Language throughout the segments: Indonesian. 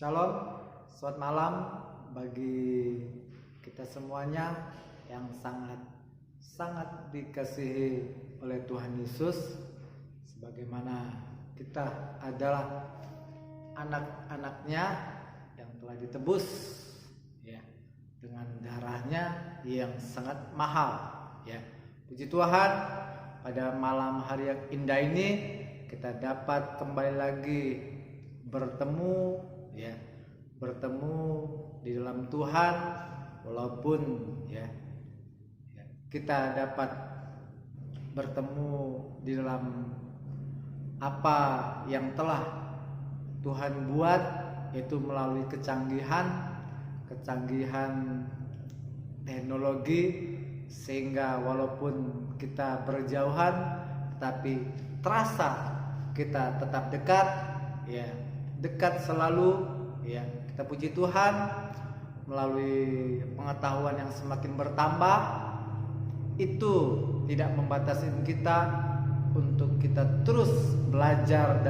Shalom, selamat malam bagi kita semuanya yang sangat dikasihi oleh Tuhan Yesus. Sebagaimana kita adalah anak-anaknya yang telah ditebus ya, dengan darahnya yang sangat mahal ya. Puji Tuhan, pada malam hari yang indah ini kita dapat kembali lagi bertemu di dalam Tuhan, walaupun kita dapat bertemu di dalam apa yang telah Tuhan buat, yaitu melalui kecanggihan teknologi, sehingga walaupun kita berjauhan tapi terasa kita tetap dekat dekat selalu ya. Kita puji Tuhan, melalui pengetahuan yang semakin bertambah, itu tidak membatasi kita untuk kita terus belajar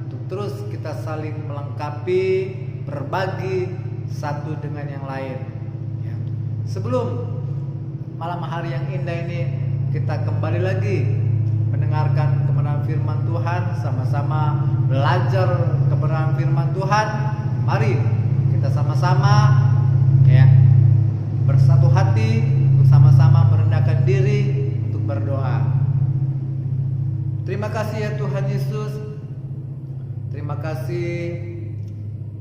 untuk terus kita saling melengkapi, berbagi satu dengan yang lain ya. Sebelum malam hari yang indah ini, kita kembali lagi mendengarkan kebenaran firman Tuhan, sama-sama belajar kebenaran firman Tuhan. Mari kita sama-sama bersatu hati untuk sama-sama merendahkan diri untuk berdoa. Terima kasih ya Tuhan Yesus. Terima kasih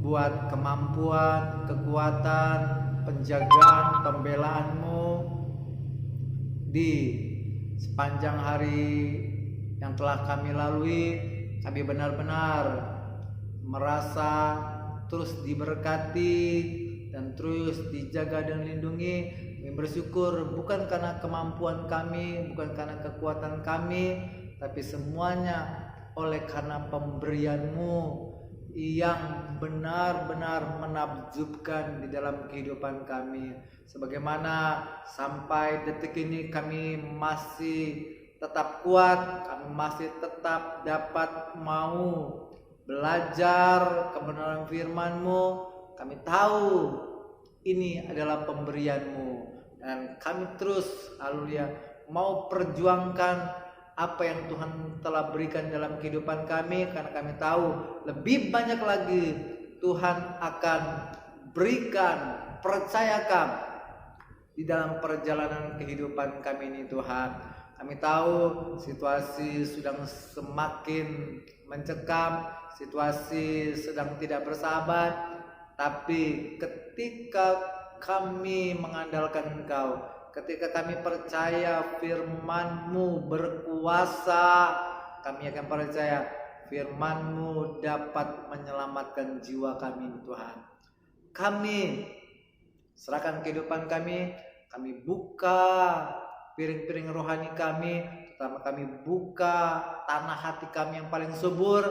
buat kemampuan, kekuatan, penjagaan, pembelaan-Mu di sepanjang hari yang telah kami lalui. Kami benar-benar merasa terus diberkati dan terus dijaga dan lindungi. Kami bersyukur bukan karena kemampuan kami, bukan karena kekuatan kami, tapi semuanya oleh karena pemberian-Mu yang benar-benar menakjubkan di dalam kehidupan kami. Sebagaimana sampai detik ini kami masih tetap kuat, kami masih tetap dapat mau belajar kebenaran firman-Mu. Kami tahu ini adalah pemberian-Mu, dan kami terus mau perjuangkan apa yang Tuhan telah berikan dalam kehidupan kami, karena kami tahu lebih banyak lagi Tuhan akan berikan, percayakan di dalam perjalanan kehidupan kami ini Tuhan. Kami tahu situasi sedang semakin mencekam, situasi sedang tidak bersahabat, tapi ketika kami mengandalkan Engkau, ketika kami percaya firman-Mu berkuasa, kami akan percaya firman-Mu dapat menyelamatkan jiwa kami Tuhan. Kami serahkan kehidupan kami buka piring-piring rohani kami, terutama kami buka tanah hati kami yang paling subur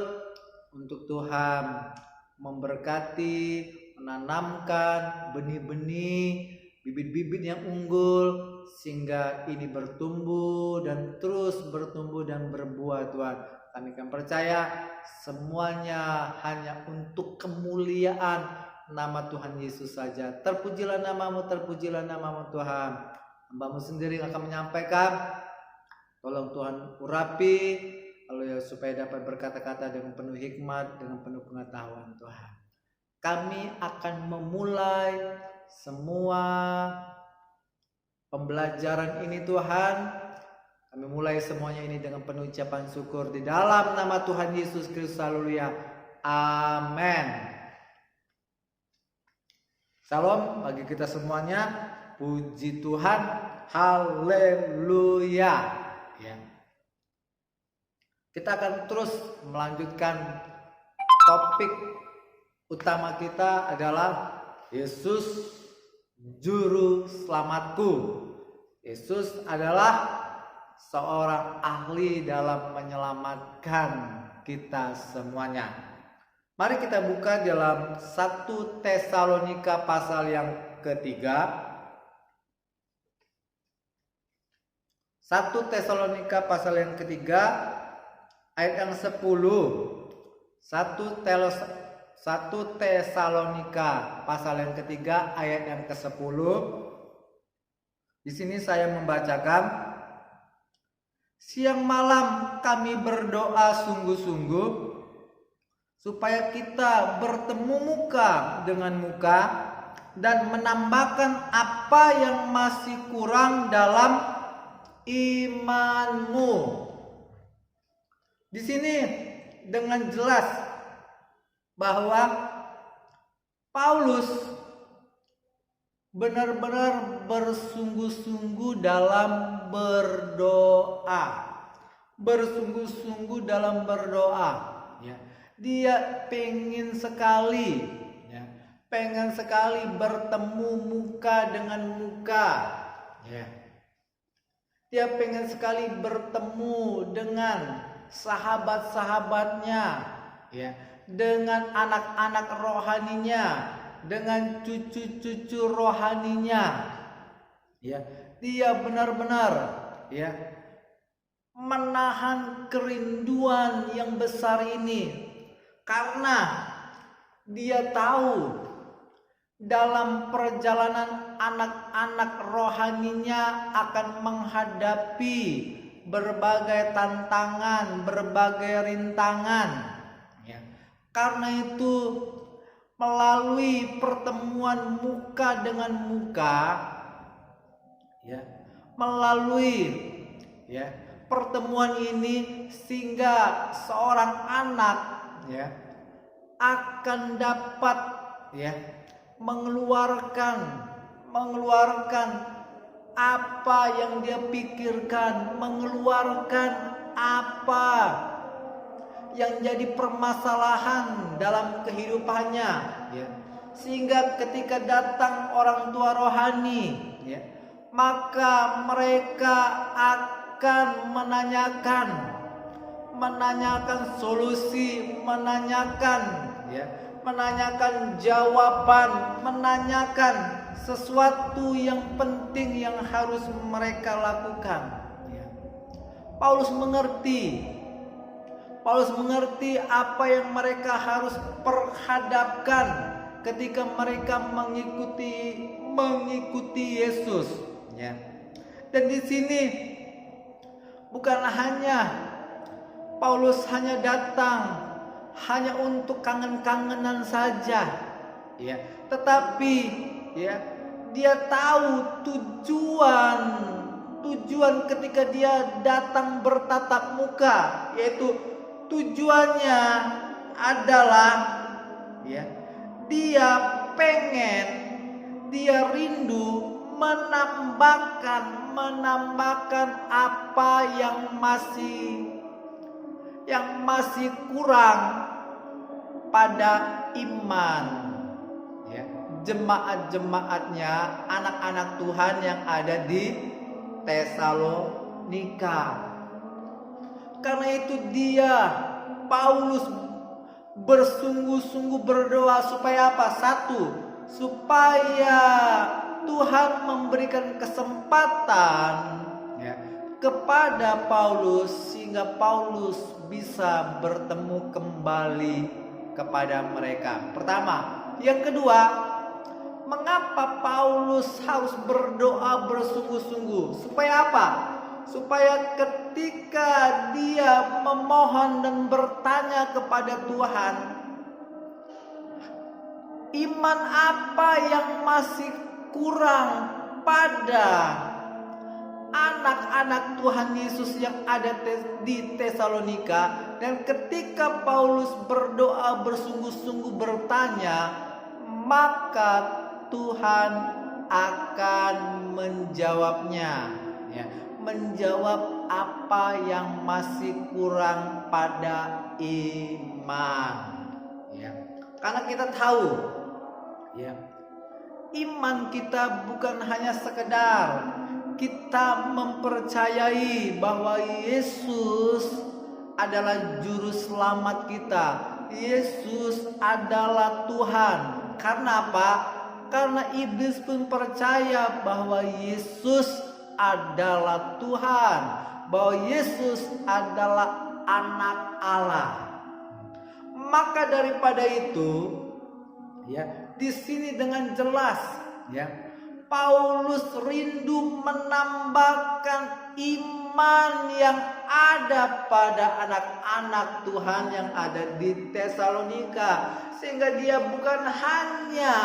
untuk Tuhan memberkati, menanamkan benih-benih, bibit-bibit yang unggul, sehingga ini bertumbuh dan terus bertumbuh dan berbuah Tuhan. Kami akan percaya semuanya hanya untuk kemuliaan nama Tuhan Yesus saja. Terpujilah nama-Mu, terpujilah nama-Mu Tuhan. Hamba-Mu sendiri yang akan menyampaikan. Tolong Tuhan urapi, supaya dapat berkata-kata dengan penuh hikmat, dengan penuh pengetahuan Tuhan. Kami akan memulai semua pembelajaran ini Tuhan. Kami mulai semuanya ini dengan penuh ucapan syukur di dalam nama Tuhan Yesus Kristus. Haleluya. Amin. Salam bagi kita semuanya. Puji Tuhan. Haleluya. Kita akan terus melanjutkan topik utama kita adalah Yesus Juru Selamatku. Yesus adalah seorang ahli dalam menyelamatkan kita semuanya. Mari kita buka dalam 1 Tesalonika pasal yang ketiga. 1 Tesalonika pasal yang ketiga ayat yang 10. 1 1 Tesalonika pasal yang ketiga ayat yang ke-10. Di sini saya membacakan, siang malam kami berdoa sungguh-sungguh supaya kita bertemu muka dengan muka dan menambahkan apa yang masih kurang dalam imanmu. Di sini dengan jelas bahwa Paulus benar-benar bersungguh-sungguh dalam berdoa. Bersungguh-sungguh dalam berdoa. Ya. Dia pengen sekali bertemu muka dengan muka. Ya. Dia pengen sekali bertemu dengan sahabat-sahabatnya, ya, dengan anak-anak rohaninya, dengan cucu-cucu rohaninya. Ya, dia benar-benar menahan kerinduan yang besar ini karena dia tahu dalam perjalanan anak-anak rohaninya akan menghadapi berbagai tantangan, berbagai rintangan. Ya. Karena itu melalui pertemuan muka dengan muka, melalui pertemuan ini sehingga seorang anak akan dapat mengeluarkan apa yang dia pikirkan, mengeluarkan apa yang jadi permasalahan dalam kehidupannya, sehingga ketika datang orang tua rohani, maka mereka akan menanyakan solusi, menanyakan jawaban, menanyakan sesuatu yang penting yang harus mereka lakukan. Paulus mengerti apa yang mereka harus perhadapkan ketika mereka mengikuti Yesus. Dan di sini bukan hanya Paulus hanya datang hanya untuk kangen-kangenan saja, tetapi dia tahu tujuan ketika dia datang bertatap muka, yaitu tujuannya adalah dia rindu menambahkan apa yang masih kurang pada iman jemaat-jemaatnya, anak-anak Tuhan yang ada di Tesalonika. Karena itu Paulus bersungguh-sungguh berdoa supaya apa? Supaya Tuhan memberikan kesempatan kepada Paulus sehingga Paulus bisa bertemu kembali kepada mereka. Pertama, yang kedua, mengapa Paulus harus berdoa bersungguh-sungguh? Supaya apa? Supaya ketika dia memohon dan bertanya kepada Tuhan, iman apa yang masih kurang pada anak-anak Tuhan Yesus yang ada di Tesalonika. Dan ketika Paulus berdoa bersungguh-sungguh bertanya, maka Tuhan akan menjawabnya, menjawab apa yang masih kurang pada iman. Karena kita tahu iman kita bukan hanya sekedar kita mempercayai bahwa Yesus adalah juru selamat kita. Yesus adalah Tuhan. Karena apa? Karena iblis pun percaya bahwa Yesus adalah Tuhan, bahwa Yesus adalah anak Allah. Maka daripada itu, ya, di sini dengan jelas, ya, Paulus rindu menambahkan iman yang ada pada anak-anak Tuhan yang ada di Tesalonika, sehingga dia bukan hanya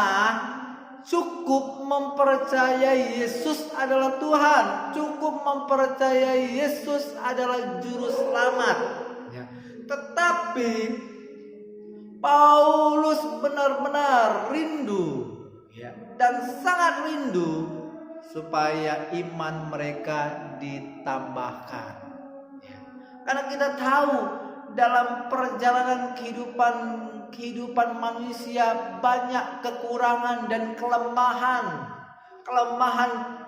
cukup mempercayai Yesus adalah Tuhan, cukup mempercayai Yesus adalah juru selamat, ya, tetapi Paulus benar-benar rindu, ya, dan sangat rindu supaya iman mereka ditambahkan, ya. Karena kita tahu dalam perjalanan kehidupan manusia banyak kekurangan dan kelemahan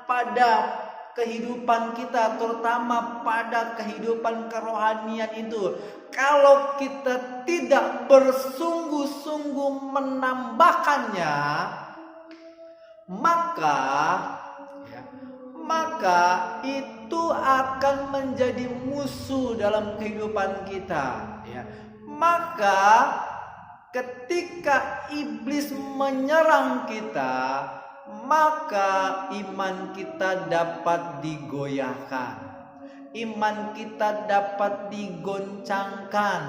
pada kehidupan kita, terutama pada kehidupan kerohanian itu. Kalau kita tidak bersungguh-sungguh menambahkannya, maka itu akan menjadi musuh dalam kehidupan kita, ya. Maka ketika iblis menyerang kita, maka iman kita dapat digoyahkan. Iman kita dapat digoncangkan,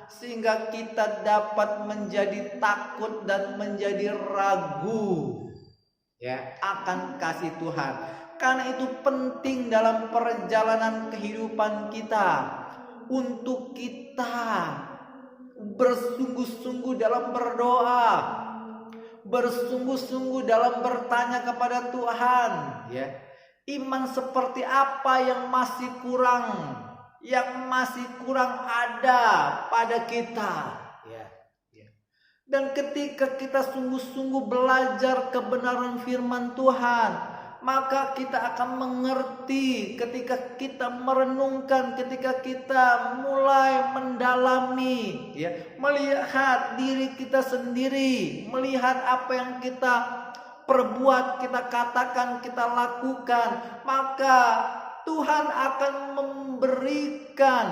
sehingga kita dapat menjadi takut dan menjadi ragu, ya, akan kasih Tuhan. Karena itu penting dalam perjalanan kehidupan kita untuk kita bersungguh-sungguh dalam berdoa, bersungguh-sungguh dalam bertanya kepada Tuhan, ya, iman seperti apa yang masih kurang ada pada kita, ya. Dan ketika kita sungguh-sungguh belajar kebenaran firman Tuhan, maka kita akan mengerti. Ketika kita merenungkan, ketika kita mulai mendalami, ya, melihat diri kita sendiri, melihat apa yang kita perbuat, kita katakan, kita lakukan, maka Tuhan akan memberikan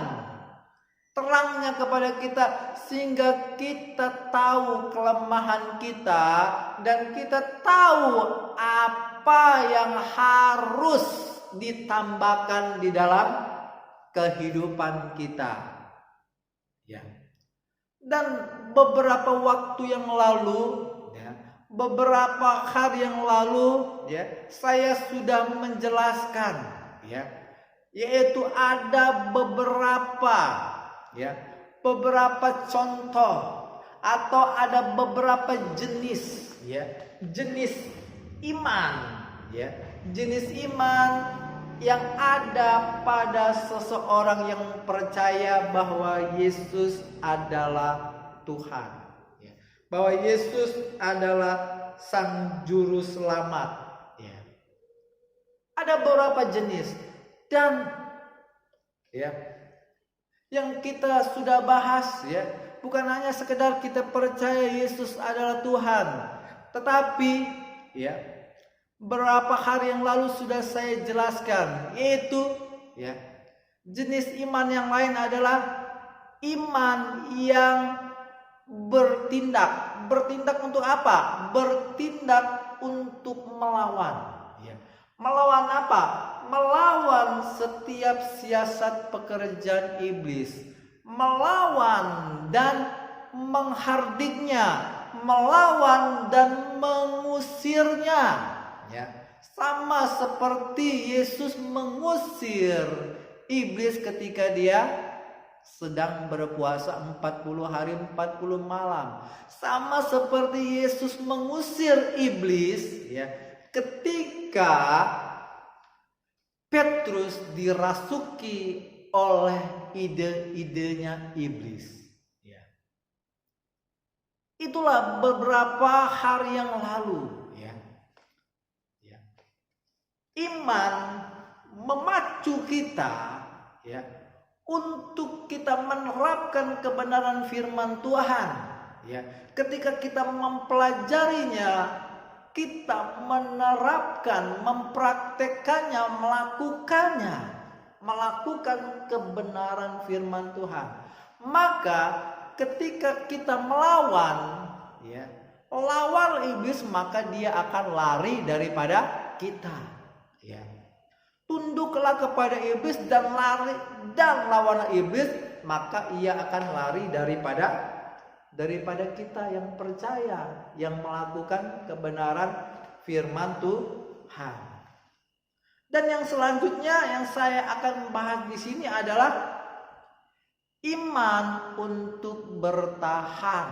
terangnya kepada kita, sehingga kita tahu kelemahan kita dan kita tahu apa yang harus ditambahkan di dalam kehidupan kita, ya. Dan beberapa waktu yang lalu, ya, beberapa hari yang lalu, ya, saya sudah menjelaskan, ya, yaitu ada beberapa contoh atau ada beberapa jenis, ya, jenis iman, ya, jenis iman yang ada pada seseorang yang percaya bahwa Yesus adalah Tuhan, ya, bahwa Yesus adalah Sang Juru Selamat, ya. Ada beberapa jenis, dan, ya, yang kita sudah bahas, ya, bukan hanya sekedar kita percaya Yesus adalah Tuhan, tetapi, ya, berapa hari yang lalu sudah saya jelaskan, yaitu, ya, jenis iman yang lain adalah iman yang bertindak untuk apa? Bertindak untuk melawan, ya. Melawan apa? Melawan setiap siasat pekerjaan iblis, melawan dan menghardiknya, melawan dan mengusirnya, ya. Sama seperti Yesus mengusir iblis ketika dia sedang berpuasa 40 hari 40 malam. Sama seperti Yesus mengusir iblis, ya, ketika Petrus dirasuki oleh ide-idenya iblis, ya. Itulah beberapa hari yang lalu, ya. Iman memacu kita, ya, untuk kita menerapkan kebenaran firman Tuhan, ya. Ketika kita mempelajarinya, kita menerapkan, mempraktekannya, melakukan kebenaran firman Tuhan, maka ketika kita melawan, ya, lawan iblis, maka dia akan lari daripada kita. Ya. Tunduklah kepada iblis dan lawanlah iblis, maka ia akan lari daripada kita yang percaya, yang melakukan kebenaran firman Tuhan. Dan yang selanjutnya yang saya akan bahas di sini adalah iman untuk bertahan.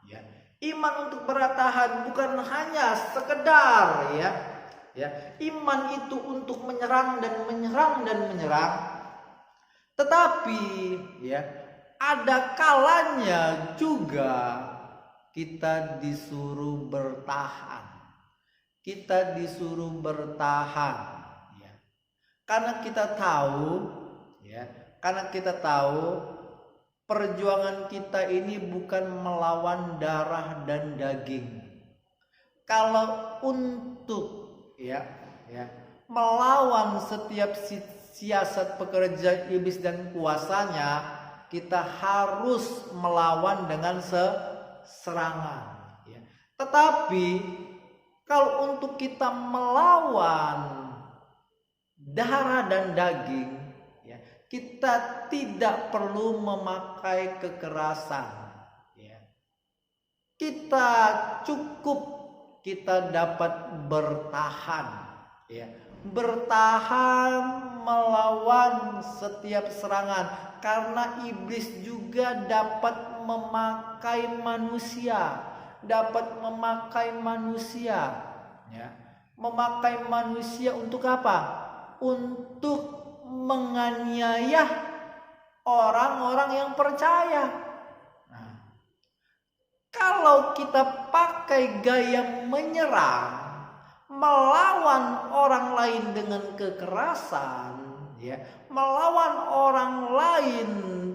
Ya. Iman untuk bertahan bukan hanya sekedar iman itu untuk menyerang dan menyerang. Tetapi ada kalanya juga kita disuruh bertahan. Kita disuruh bertahan. Karena kita tahu perjuangan kita ini bukan melawan darah dan daging. Kalau untuk melawan setiap siasat pekerjaan iblis dan kuasanya, kita harus melawan dengan serangan. Tetapi kalau untuk kita melawan darah dan daging, kita tidak perlu memakai kekerasan. Kita dapat bertahan. Bertahan melawan setiap serangan, karena iblis juga dapat memakai manusia. Memakai manusia untuk apa? Untuk menganiaya orang-orang yang percaya. Nah, kalau kita pakai gaya menyerang, melawan orang lain dengan kekerasan, melawan orang lain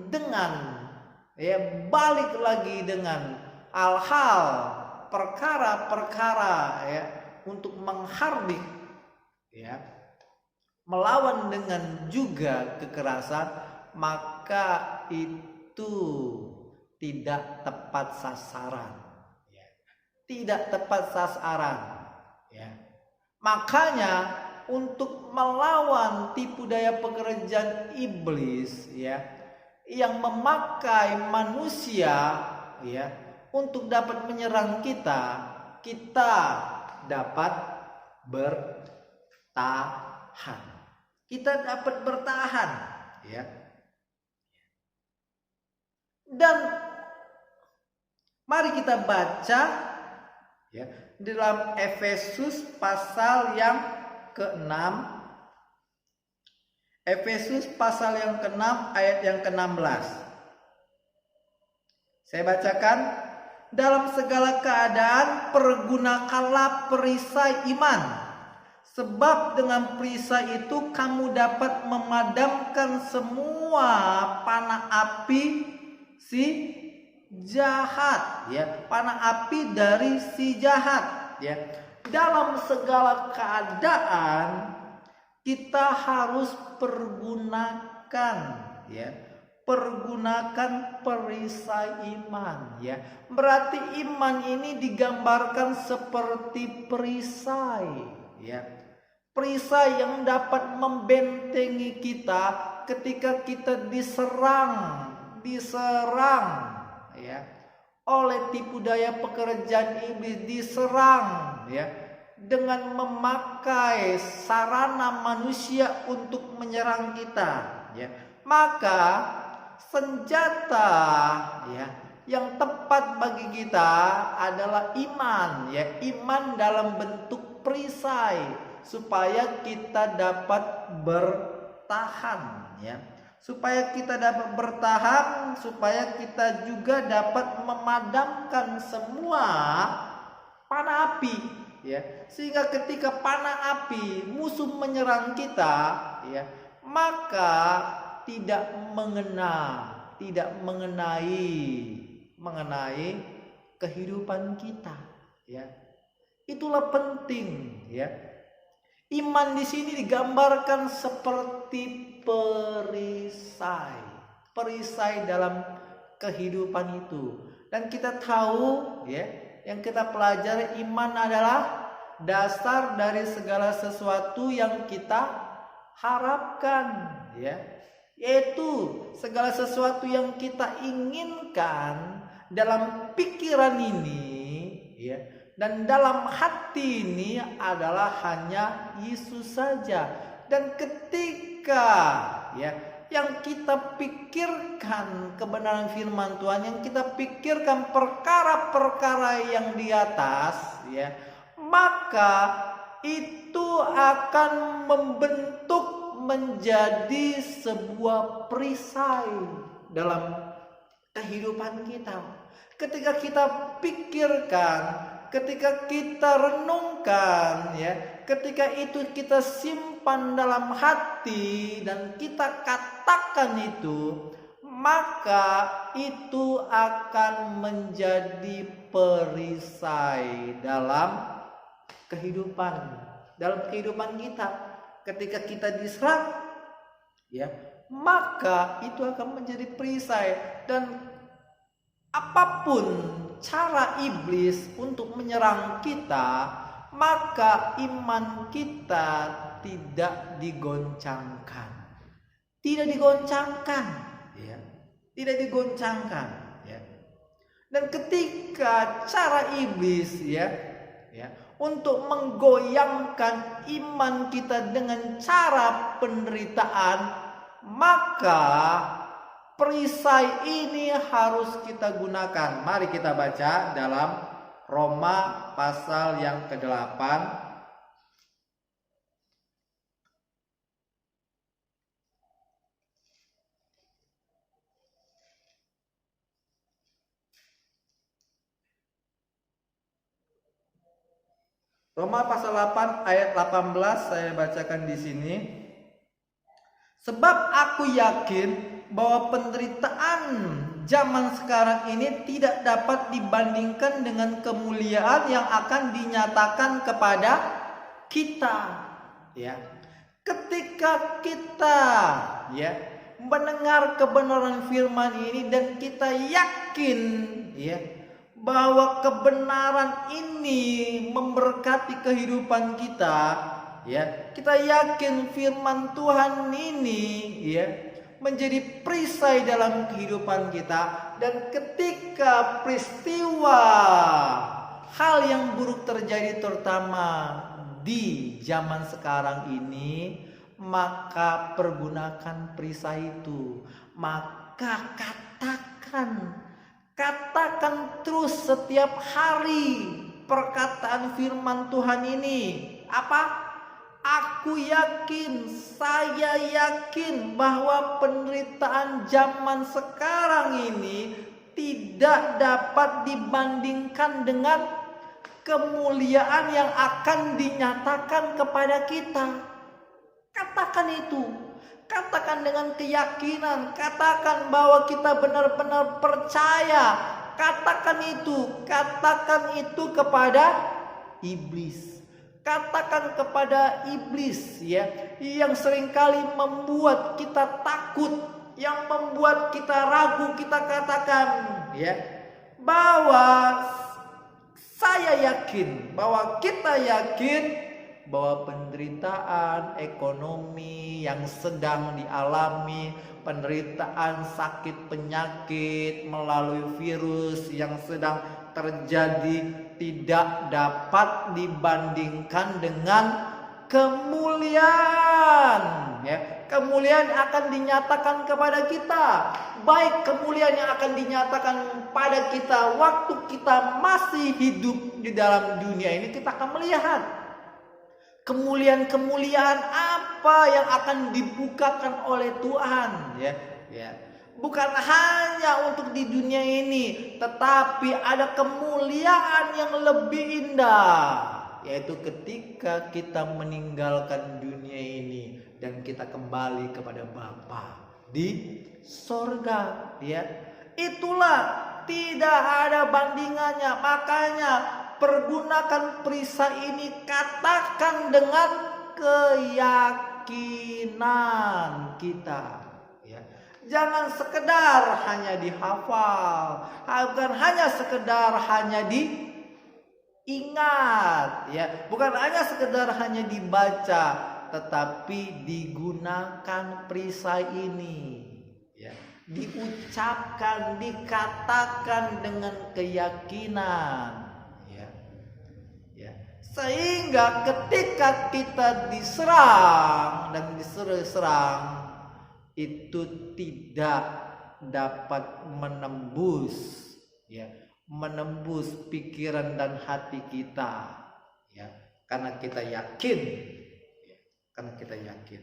dengan balik lagi dengan hal-hal perkara-perkara untuk menghardik, melawan dengan juga kekerasan, maka itu tidak tepat sasaran. Tidak tepat sasaran. Makanya untuk melawan tipu daya pekerjaan iblis yang memakai manusia untuk dapat menyerang kita, kita dapat bertahan. Kita dapat bertahan, Dan mari kita baca dalam Efesus pasal yang ke-6. Efesus pasal yang ke-6 ayat yang ke-16. Saya bacakan. Dalam segala keadaan pergunakanlah perisai iman. Sebab dengan perisai itu kamu dapat memadamkan semua panah api si jahat. Panah api dari si jahat. Dalam segala keadaan kita harus pergunakan perisai iman. Berarti iman ini digambarkan seperti perisai. Perisai yang dapat membentengi kita ketika kita diserang oleh tipu daya pekerjaan iblis, diserang dengan memakai sarana manusia untuk menyerang kita. Maka senjata yang tepat bagi kita adalah iman, iman dalam bentuk perisai, supaya kita dapat bertahan, supaya kita dapat bertahan, supaya kita juga dapat memadamkan semua panah api, sehingga ketika panah api musuh menyerang kita, maka tidak mengenai kehidupan kita. Itulah penting. Iman di sini digambarkan seperti perisai dalam kehidupan itu. Dan kita tahu ya, yang kita pelajari, iman adalah dasar dari segala sesuatu yang kita harapkan ya, yaitu segala sesuatu yang kita inginkan dalam pikiran ini ya, dan dalam hati ini adalah hanya Yesus saja. Dan ketika ya, yang kita pikirkan kebenaran firman Tuhan, yang kita pikirkan perkara-perkara yang di atas ya, maka itu akan membentuk menjadi sebuah perisai dalam kehidupan kita. Ketika kita pikirkan, ketika kita renungkan ya, ketika itu kita simpan dalam hati dan kita katakan itu, maka itu akan menjadi perisai dalam kehidupan kita. Ketika kita diserang ya, maka itu akan menjadi perisai. Dan apapun cara iblis untuk menyerang kita, maka iman kita tidak digoncangkan. Tidak digoncangkan ya. Tidak digoncangkan ya. Dan ketika cara iblis ya untuk menggoyangkan iman kita dengan cara penderitaan, maka perisai ini harus kita gunakan. Mari kita baca dalam Roma pasal yang ke-8. Roma pasal 8 ayat 18 saya bacakan di sini. Sebab aku yakin bahwa penderitaan zaman sekarang ini tidak dapat dibandingkan dengan kemuliaan yang akan dinyatakan kepada kita. Ya, ketika kita ya mendengar kebenaran firman ini dan kita yakin ya bahwa kebenaran ini memberkati kehidupan kita ya, kita yakin firman Tuhan ini ya menjadi perisai dalam kehidupan kita. Dan ketika peristiwa hal yang buruk terjadi terutama di zaman sekarang ini, maka pergunakan perisai itu. Maka katakan terus setiap hari perkataan firman Tuhan ini. Apa? Aku yakin, saya yakin bahwa penderitaan zaman sekarang ini tidak dapat dibandingkan dengan kemuliaan yang akan dinyatakan kepada kita. Katakan itu. Katakan dengan keyakinan. Katakan bahwa kita benar-benar percaya. Katakan itu kepada iblis. Katakan kepada iblis ya, yang seringkali membuat kita takut, yang membuat kita ragu. Kita katakan ya bahwa saya yakin, bahwa kita yakin bahwa penderitaan ekonomi yang sedang dialami, penderitaan sakit penyakit melalui virus yang sedang terjadi tidak dapat dibandingkan dengan kemuliaan ya. Kemuliaan akan dinyatakan kepada kita, baik kemuliaan yang akan dinyatakan pada kita waktu kita masih hidup di dalam dunia ini. Kita akan melihat kemuliaan-kemuliaan apa yang akan dibukakan oleh Tuhan ya. Bukan hanya untuk di dunia ini, tetapi ada kemuliaan yang lebih indah, yaitu ketika kita meninggalkan dunia ini dan kita kembali kepada Bapa di sorga ya. Itulah tidak ada bandingannya. Makanya pergunakan perisai ini, katakan dengan keyakinan kita ya. Jangan sekedar hanya dihafal, bukan hanya sekedar hanya diingat, ya, bukan hanya sekedar hanya dibaca, tetapi digunakan perisai ini, ya, diucapkan, dikatakan dengan keyakinan, ya, ya, sehingga ketika kita diserang dan diserang itu tidak dapat menembus, ya, menembus pikiran dan hati kita, ya, karena kita yakin, ya, karena kita yakin.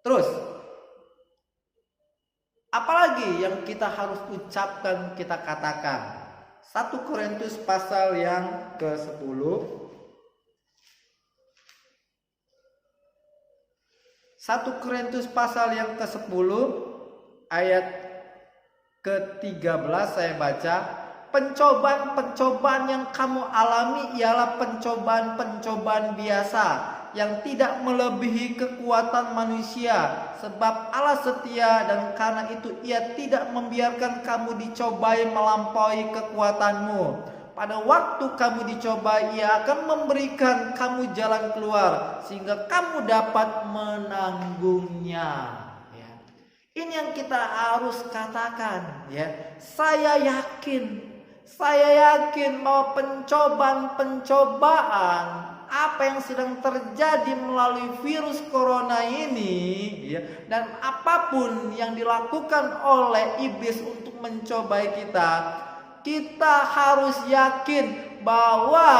Terus apalagi yang kita harus ucapkan, kita katakan? 1 Korintus pasal yang ke-10 1 Korintus pasal yang ke-10 ayat ke-13 saya baca. Pencobaan-pencobaan yang kamu alami ialah pencobaan-pencobaan biasa yang tidak melebihi kekuatan manusia, sebab Allah setia dan karena itu Ia tidak membiarkan kamu dicobai melampaui kekuatanmu. Pada waktu kamu dicoba, Ia akan memberikan kamu jalan keluar sehingga kamu dapat menanggungnya. Ya. Ini yang kita harus katakan, ya. Saya yakin bahwa pencobaan apa yang sedang terjadi melalui virus corona ini, ya, dan apapun yang dilakukan oleh iblis untuk mencobai kita harus yakin bahwa,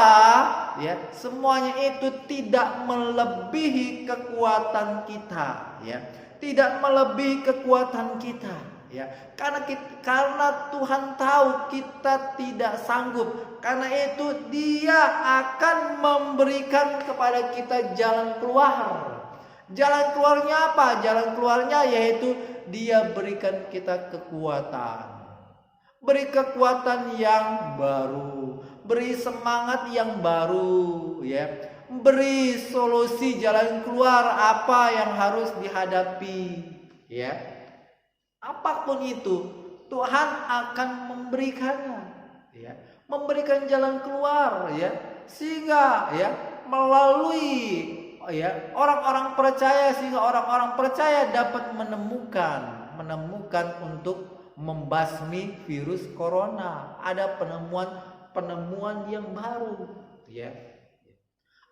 ya, semuanya itu tidak melebihi kekuatan kita, ya, tidak melebihi kekuatan kita, ya, karena Tuhan tahu kita tidak sanggup. Karena itu Dia akan memberikan kepada kita jalan keluar. Jalan keluarnya apa? Jalan keluarnya yaitu Dia berikan kita kekuatan. Beri kekuatan yang baru, beri semangat yang baru, ya. Beri solusi jalan keluar apa yang harus dihadapi, ya. Apapun itu Tuhan akan memberikannya, ya. Memberikan jalan keluar, ya. Sehingga, ya, melalui, ya, orang-orang percaya, sehingga orang-orang percaya dapat menemukan untuk membasmi virus corona. Ada penemuan yang baru, ya.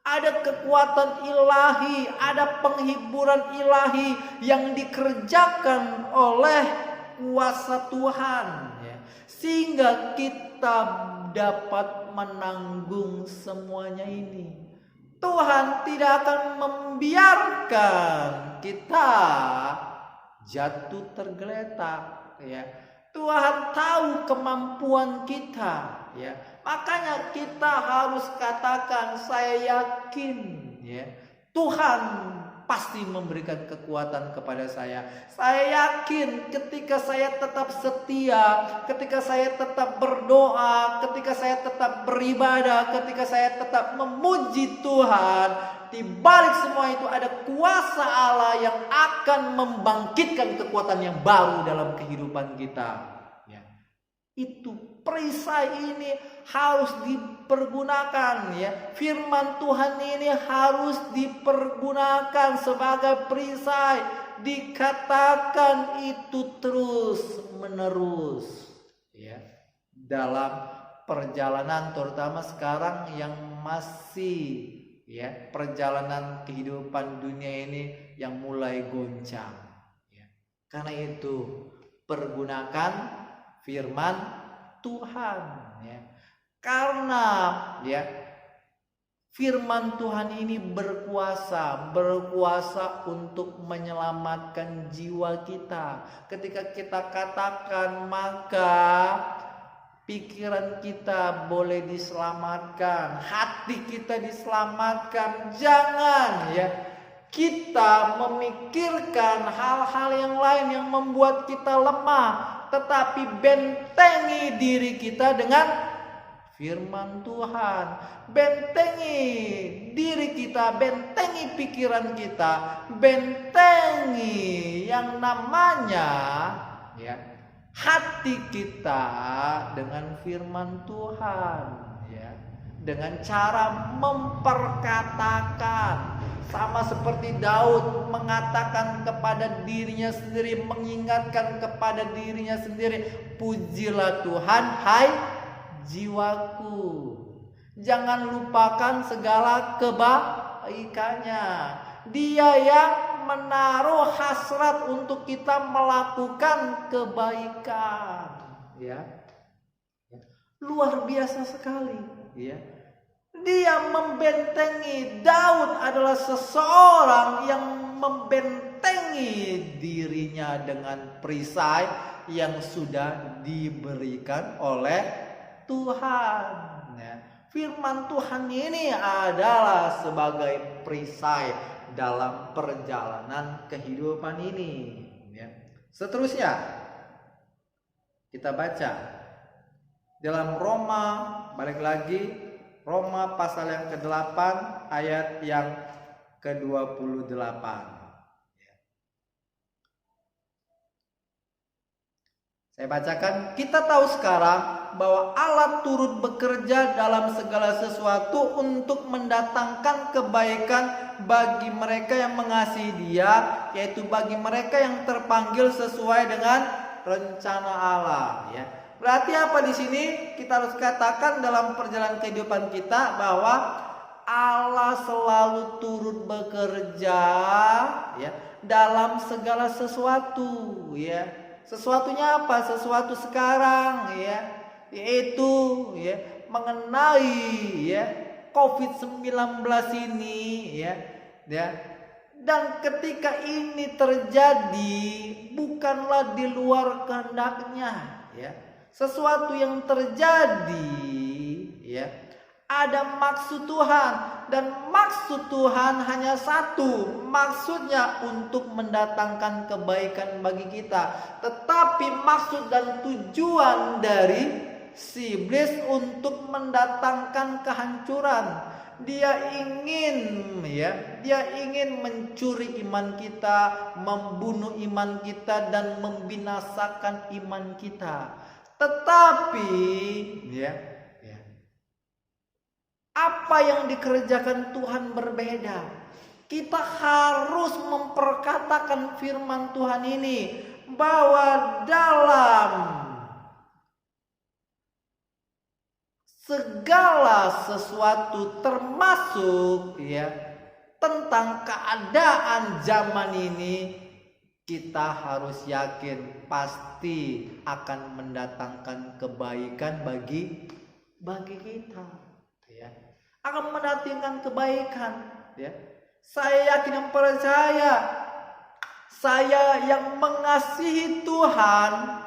Ada kekuatan ilahi, ada penghiburan ilahi yang dikerjakan oleh kuasa Tuhan, ya. Sehingga kita dapat menanggung semuanya ini. Tuhan tidak akan membiarkan kita jatuh tergeletak, ya. Tuhan tahu kemampuan kita, ya. Makanya kita harus katakan, saya yakin, ya, Tuhan pasti memberikan kekuatan kepada saya. Saya yakin ketika saya tetap setia, ketika saya tetap berdoa, ketika saya tetap beribadah, ketika saya tetap memuji Tuhan, di balik semua itu ada kuasa Allah yang akan membangkitkan kekuatan yang baru dalam kehidupan kita. Ya. Itu perisai ini harus dipergunakan, ya. Firman Tuhan ini harus dipergunakan sebagai perisai. Dikatakan itu terus menerus, ya. Dalam perjalanan, terutama sekarang yang masih, ya, perjalanan kehidupan dunia ini yang mulai goncang, ya. Karena itu pergunakan firman Tuhan, ya. Karena, ya, firman Tuhan ini berkuasa untuk menyelamatkan jiwa kita. Ketika kita katakan, maka pikiran kita boleh diselamatkan, hati kita diselamatkan. Jangan, ya, kita memikirkan hal-hal yang lain yang membuat kita lemah, tetapi bentengi diri kita dengan firman Tuhan. Bentengi diri kita, bentengi pikiran kita, bentengi yang namanya ya hati kita dengan firman Tuhan ya. Dengan cara memperkatakan, sama seperti Daud mengatakan kepada dirinya sendiri, mengingatkan kepada dirinya sendiri, pujilah Tuhan hai jiwaku, jangan lupakan segala kebaikannya. Dia yang menaruh hasrat untuk kita melakukan kebaikan ya. Luar biasa sekali ya. Dia membentengi. Daud adalah seseorang yang membentengi dirinya dengan perisai yang sudah diberikan oleh Tuhan ya. Firman Tuhan ini adalah sebagai perisai dalam perjalanan kehidupan ini ya. Seterusnya kita baca dalam Roma, balik lagi Roma pasal yang ke-8 ayat yang ke-28. Saya bacakan, kita tahu sekarang bahwa Allah turut bekerja dalam segala sesuatu untuk mendatangkan kebaikan bagi mereka yang mengasihi Dia, yaitu bagi mereka yang terpanggil sesuai dengan rencana Allah ya. Berarti apa di sini? Kita harus katakan dalam perjalanan kehidupan kita bahwa Allah selalu turut bekerja ya dalam segala sesuatu ya. Sesuatunya apa? Sesuatu sekarang ya, yaitu ya mengenai ya COVID-19 ini ya. Dan ketika ini terjadi bukanlah di luar kehendaknya ya. Sesuatu yang terjadi ya ada maksud Tuhan, dan maksud Tuhan hanya satu, maksudnya untuk mendatangkan kebaikan bagi kita. Tetapi maksud dan tujuan dari si iblis untuk mendatangkan kehancuran. Dia ingin mencuri iman kita, membunuh iman kita, dan membinasakan iman kita. Tetapi apa yang dikerjakan Tuhan berbeda. Kita harus memperkatakan firman Tuhan ini, bahwa dalam segala sesuatu termasuk tentang keadaan zaman ini, kita harus yakin pasti akan mendatangkan kebaikan bagi kita ya. Akan mendatangkan kebaikan ya. Saya yakin dan percaya, saya yang mengasihi Tuhan,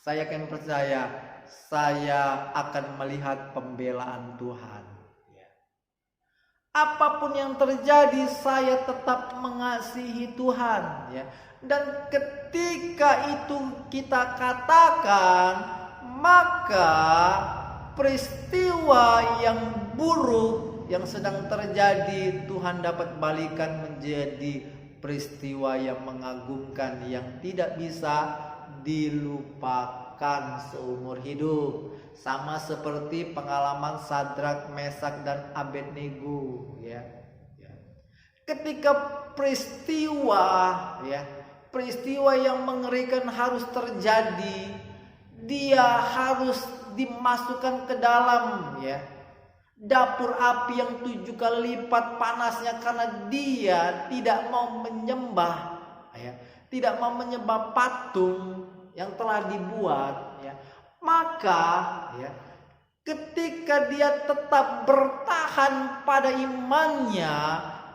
saya yakin percaya saya akan melihat pembelaan Tuhan ya. Apapun yang terjadi, saya tetap mengasihi Tuhan ya. Dan ketika itu kita katakan, maka peristiwa yang buruk yang sedang terjadi Tuhan dapat balikan menjadi peristiwa yang mengagumkan, yang tidak bisa dilupakan seumur hidup. Sama seperti pengalaman Sadrak, Mesak, dan Abednego ya. Ketika peristiwa yang mengerikan harus terjadi, dia harus dimasukkan ke dalam dapur api yang 7 kali lipat panasnya, karena dia tidak mau menyembah tidak mau menyembah patung yang telah dibuat Maka ketika dia tetap bertahan pada imannya,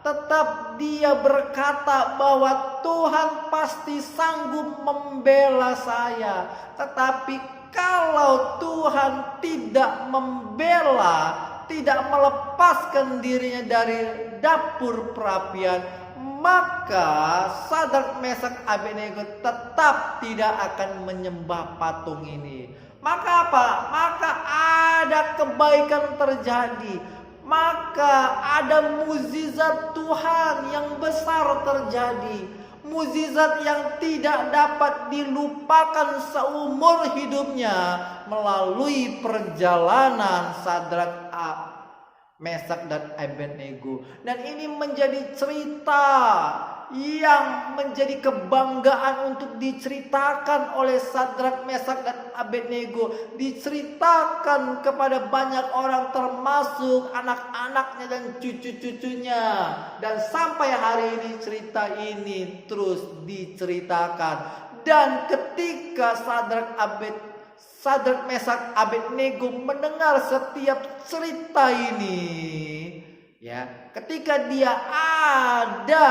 tetap dia berkata bahwa Tuhan pasti sanggup membela saya. Tetapi kalau Tuhan tidak membela, tidak melepaskan dirinya dari dapur perapian, maka Sadrak, Mesak, Abednego tetap tidak akan menyembah patung ini. Maka apa? Maka ada kebaikan terjadi. Maka ada mukjizat Tuhan yang besar terjadi. Mukjizat yang tidak dapat dilupakan seumur hidupnya melalui perjalanan Sadrak, Mesak dan Abednego. Dan ini menjadi cerita yang menjadi kebanggaan untuk diceritakan oleh Sadrak, Mesak dan Abednego, diceritakan kepada banyak orang termasuk anak-anaknya dan cucu-cucunya, dan sampai hari ini cerita ini terus diceritakan. Dan ketika Sadrak, Mesak, Abednego mendengar setiap cerita ini, ya, ketika dia ada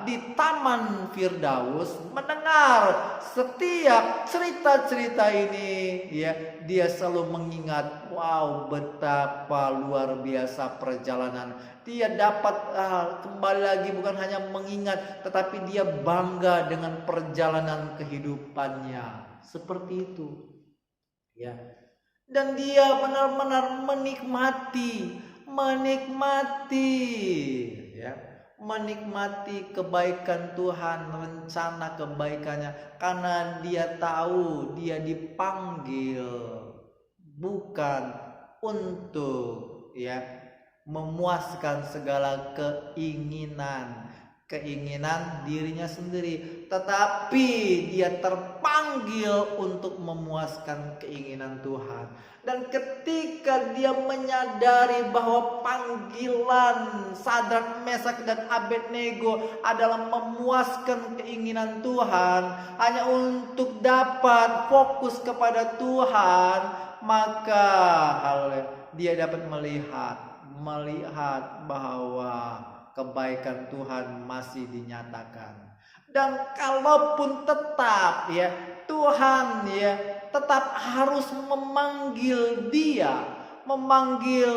di Taman Firdaus mendengar setiap cerita-cerita ini, ya, dia selalu mengingat, wow, betapa luar biasa perjalanan. Dia dapat kembali lagi, bukan hanya mengingat, tetapi dia bangga dengan perjalanan kehidupannya. Seperti itu, ya. Dan dia benar-benar menikmati, ya, menikmati kebaikan Tuhan, rencana kebaikannya, karena dia tahu dia dipanggil bukan untuk, ya, memuaskan segala keinginan dirinya sendiri, tetapi dia terpanggil untuk memuaskan keinginan Tuhan. Dan ketika dia menyadari bahwa panggilan Sadrak, Mesak dan Abednego adalah memuaskan keinginan Tuhan, hanya untuk dapat fokus kepada Tuhan, maka dia dapat melihat bahwa kebaikan Tuhan masih dinyatakan. Dan kalaupun tetap, ya, Tuhan, ya, tetap harus memanggil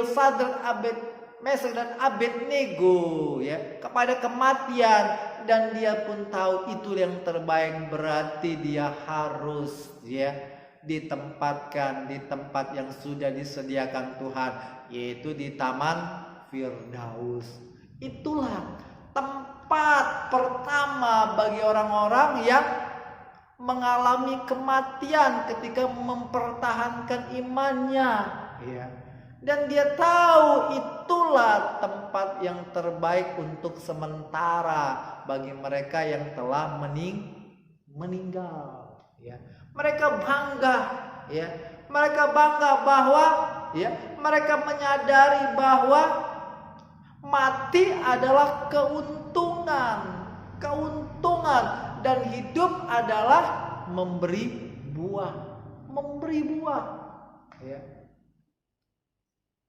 Sadrak, Mesak dan Abednego, ya, kepada kematian, dan dia pun tahu itu yang terbaik, berarti dia harus, ya, ditempatkan di tempat yang sudah disediakan Tuhan, yaitu di Taman Firdaus. Itulah tempat pertama bagi orang-orang yang mengalami kematian ketika mempertahankan imannya, ya. Dan dia tahu itulah tempat yang terbaik untuk sementara bagi mereka yang telah meninggal, ya. Mereka bangga, ya. Mereka bangga bahwa, ya, mereka menyadari bahwa mati adalah keuntungan, dan hidup adalah memberi buah, ya.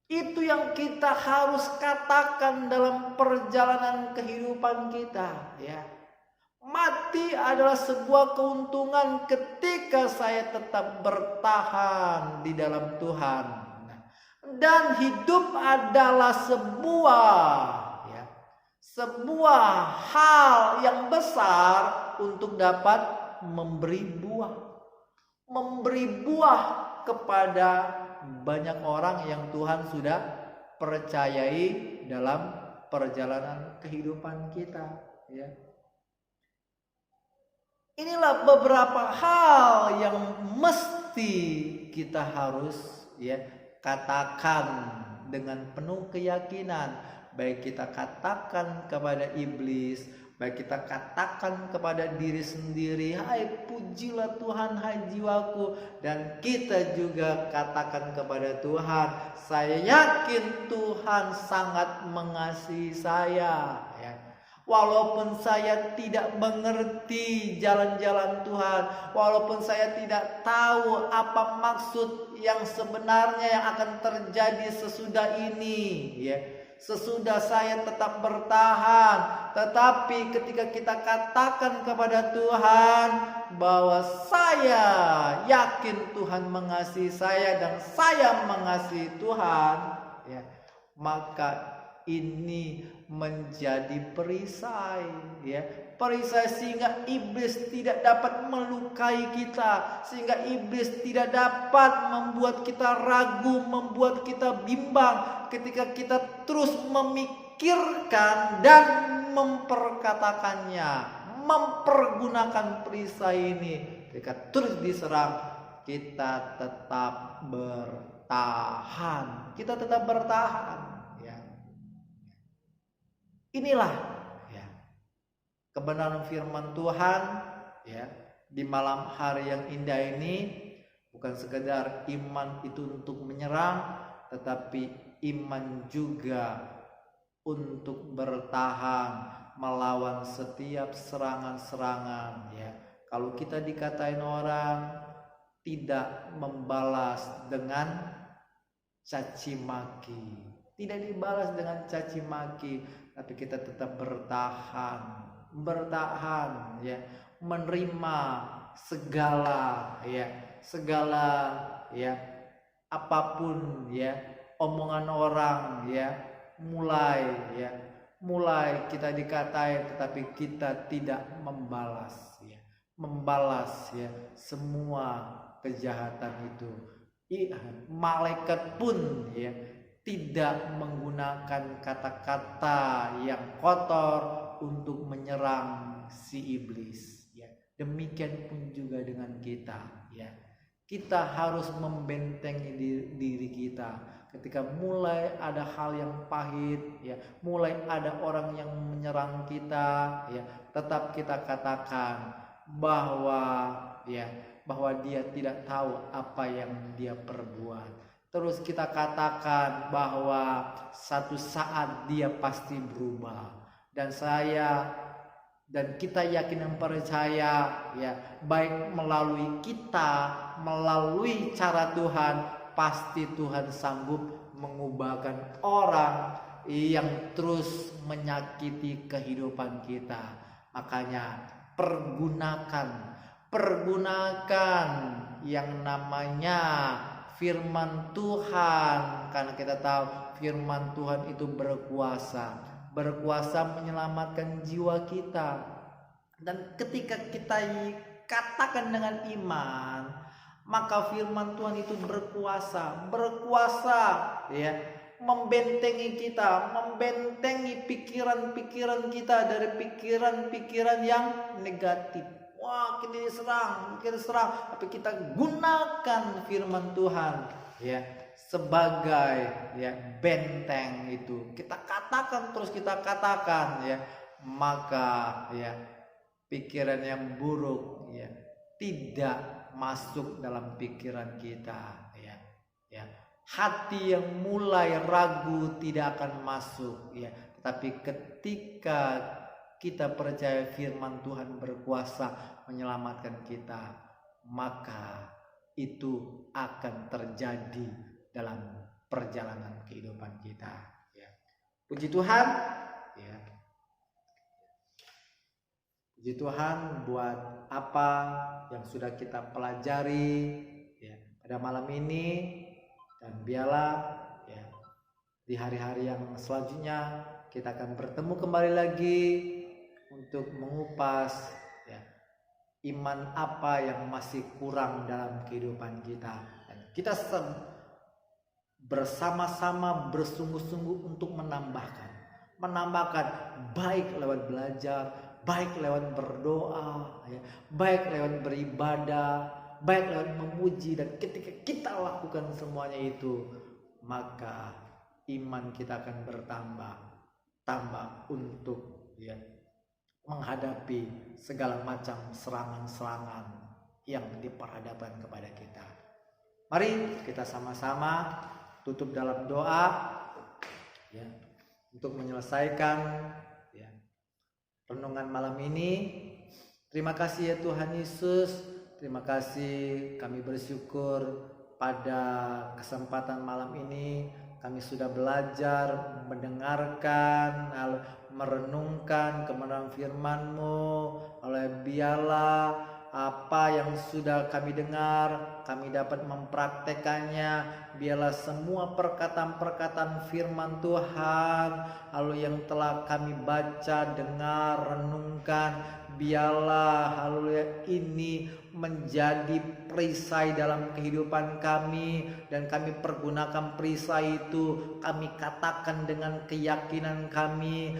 Itu yang kita harus katakan dalam perjalanan kehidupan kita, ya. Mati adalah sebuah keuntungan ketika saya tetap bertahan di dalam Tuhan. Dan hidup adalah sebuah hal yang besar untuk dapat memberi buah kepada banyak orang yang Tuhan sudah percayai dalam perjalanan kehidupan kita, ya. Inilah beberapa hal yang mesti kita harus, ya, katakan dengan penuh keyakinan. Baik kita katakan kepada iblis, baik kita katakan kepada diri sendiri, hai pujilah Tuhan hai jiwaku. Dan kita juga katakan kepada Tuhan, saya yakin Tuhan sangat mengasihi saya, ya. Walaupun saya tidak mengerti jalan-jalan Tuhan, walaupun saya tidak tahu apa maksud yang sebenarnya yang akan terjadi sesudah ini, ya, sesudah saya tetap bertahan. Tetapi ketika kita katakan kepada Tuhan bahwa saya yakin Tuhan mengasihi saya dan saya mengasihi Tuhan, ya, maka ini menjadi perisai, ya. Perisai sehingga iblis tidak dapat melukai kita, sehingga iblis tidak dapat membuat kita ragu, membuat kita bimbang ketika kita terus memikirkan dan memperkatakannya, mempergunakan perisai ini. Ketika terus diserang, kita tetap bertahan. Kita tetap bertahan, ya. Inilah, ya, kebenaran firman Tuhan, ya, di malam hari yang indah ini. Bukan sekedar iman itu untuk menyerang, tetapi iman juga untuk bertahan melawan setiap serangan-serangan, ya. Kalau kita dikatain orang, tidak membalas dengan caci maki, tidak dibalas dengan caci maki, tapi kita tetap bertahan, ya, menerima segala, ya, apapun, ya, omongan orang, ya, mulai kita dikatai, tetapi kita tidak membalas, ya, semua kejahatan itu. Malaikat pun, ya, tidak menggunakan kata-kata yang kotor untuk menyerang si iblis, ya. Demikian pun juga dengan kita, ya. Kita harus membentengi diri kita. Ketika mulai ada hal yang pahit, ya, mulai ada orang yang menyerang kita, ya, tetap kita katakan bahwa dia tidak tahu apa yang dia perbuat. Terus kita katakan bahwa satu saat dia pasti berubah. Dan kita yakin dan percaya, ya, baik melalui kita, melalui cara Tuhan, pasti Tuhan sanggup mengubahkan orang yang terus menyakiti kehidupan kita. Makanya pergunakan yang namanya firman Tuhan, karena kita tahu firman Tuhan itu berkuasa menyelamatkan jiwa kita. Dan ketika kita katakan dengan iman, maka firman Tuhan itu berkuasa, ya, membentengi kita, membentengi pikiran-pikiran kita dari pikiran-pikiran yang negatif. Wah, kita diserang, tapi kita gunakan firman Tuhan, ya, sebagai, ya, benteng itu. Kita katakan, ya, maka, ya, pikiran yang buruk, ya, tidak masuk dalam pikiran kita, ya. Hati yang mulai ragu tidak akan masuk, ya. Tetapi ketika kita percaya firman Tuhan berkuasa menyelamatkan kita, maka itu akan terjadi dalam perjalanan kehidupan kita, ya. Puji Tuhan, ya. Puji Tuhan buat apa yang sudah kita pelajari, ya, pada malam ini. Dan biarlah, ya, di hari-hari yang selanjutnya kita akan bertemu kembali lagi untuk mengupas, ya, iman apa yang masih kurang dalam kehidupan kita. Dan kita bersama-sama bersungguh-sungguh untuk menambahkan baik lewat belajar, baik lewat berdoa, ya, baik lewat beribadah, baik lewat memuji. Dan ketika kita lakukan semuanya itu, maka iman kita akan bertambah untuk, ya, menghadapi segala macam serangan-serangan yang diperhadapkan kepada kita. Mari kita sama-sama tutup dalam doa, ya, untuk menyelesaikan, ya, renungan malam ini. Terima kasih, ya Tuhan Yesus. Terima kasih, kami bersyukur pada kesempatan malam ini kami sudah belajar, mendengarkan, merenungkan kebenaran firman-Mu. Oleh biarlah apa yang sudah kami dengar, kami dapat mempraktekannya. Biarlah semua perkataan-perkataan firman Tuhan, lalu yang telah kami baca, dengar, renungkan, biarlah haleluya ini menjadi perisai dalam kehidupan kami, dan kami pergunakan perisai itu. Kami katakan dengan keyakinan kami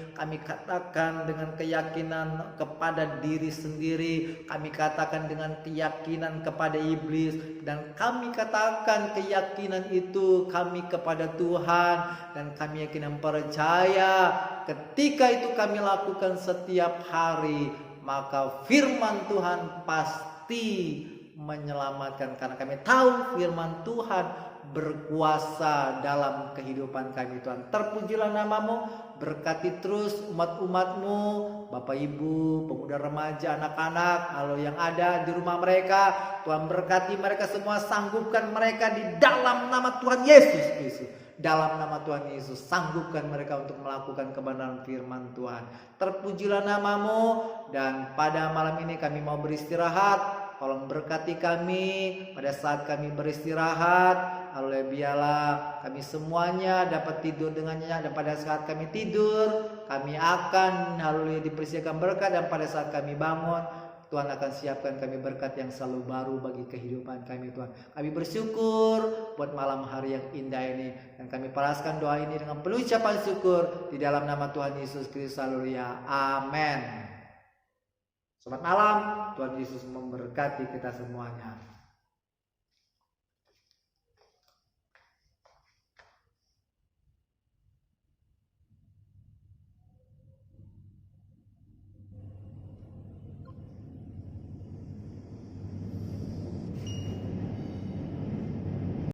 katakan dengan keyakinan kepada diri sendiri, kami katakan dengan keyakinan kepada iblis, dan kami katakan keyakinan itu kami kepada Tuhan, dan kami yakin dan percaya ketika itu kami lakukan setiap hari, maka firman Tuhan pasti menyelamatkan, karena kami tahu firman Tuhan berkuasa dalam kehidupan kami. Tuhan, terpujilah namamu, berkati terus umat-umatmu, Bapak Ibu, pemuda remaja, anak-anak, lalu yang ada di rumah mereka. Tuhan berkati mereka semua, sanggupkan mereka di dalam nama Tuhan Yesus Kristus. Dalam nama Tuhan Yesus, sanggupkan mereka untuk melakukan kebenaran firman Tuhan. Terpujilah namamu, dan pada malam ini kami mau beristirahat. Tolong berkati kami pada saat kami beristirahat. Haleluya, biarlah kami semuanya dapat tidur dengan nyenyak, dan pada saat kami tidur kami akan haleluya dipersiapkan berkat, dan pada saat kami bangun Tuhan akan siapkan kami berkat yang selalu baru bagi kehidupan kami. Tuhan, kami bersyukur buat malam hari yang indah ini, dan kami paraskan doa ini dengan penuh ucapan syukur di dalam nama Tuhan Yesus Kristus. Haleluya, amin. Selamat malam, Tuhan Yesus memberkati kita semuanya.